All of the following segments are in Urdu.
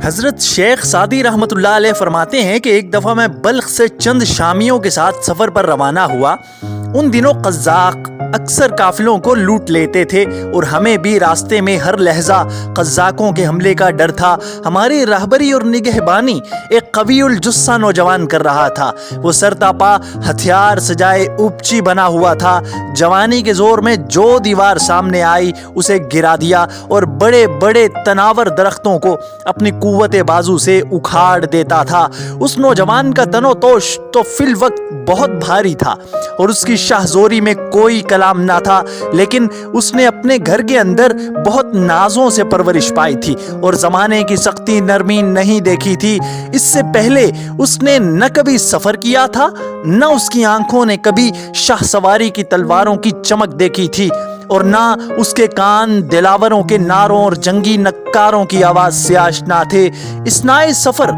حضرت شیخ سعدی رحمۃ اللہ علیہ فرماتے ہیں کہ ایک دفعہ میں بلخ سے چند شامیوں کے ساتھ سفر پر روانہ ہوا۔ ان دنوں قزاق اکثر قافلوں کو لوٹ لیتے تھے اور ہمیں بھی راستے میں ہر لحظہ قزاقوں کے حملے کا ڈر تھا۔ ہماری رہبری اور نگہبانی ایک قوی الجثہ نوجوان کر رہا تھا۔ وہ سرتاپا ہتھیار سجائے اوپچی بنا ہوا تھا۔ جوانی کے زور میں جو دیوار سامنے آئی اسے گرا دیا اور بڑے بڑے تناور درختوں کو اپنی قوت بازو سے اکھاڑ دیتا تھا۔ اس نوجوان کا تن و توش تو فی الوقت بہت بھاری تھا اور اس کی شاہ زوری میں کوئی کلام نہ تھا، لیکن اس نے اپنے گھر کے اندر بہت نازوں سے پرورش پائی تھی اور زمانے کی سختی نرمی نہیں دیکھی تھی۔ اس سے پہلے اس نے نہ کبھی سفر کیا تھا، نہ اس کی آنکھوں نے کبھی شاہ سواری کی تلواروں کی چمک دیکھی تھی، اور نہ اس کے کان دلاوروں کے نعروں اور جنگی نکاروں کی آواز سے آشنا تھے۔ اثنائے سفر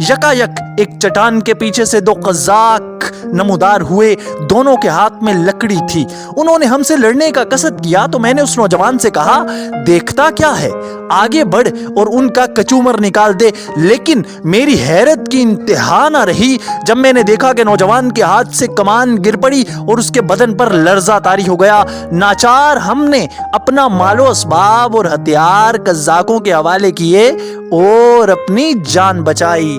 یکایک ایک چٹان کے پیچھے سے دو قزاق نمودار ہوئے۔ دونوں کے ہاتھ میں لکڑی تھی۔ انہوں نے ہم سے لڑنے کا قصد کیا تو میں نے اس نوجوان سے کہا، دیکھتا کیا ہے، آگے بڑھ اور ان کا کچومر نکال دے۔ لیکن میری حیرت کی انتہا نہ رہی جب میں نے دیکھا کہ نوجوان کے ہاتھ سے کمان گر پڑی اور اس کے بدن پر لرزہ طاری ہو گیا۔ ناچار ہم نے اپنا مال و اسباب اور ہتھیار قزاقوں کے حوالے کیے اور اپنی جان بچائی۔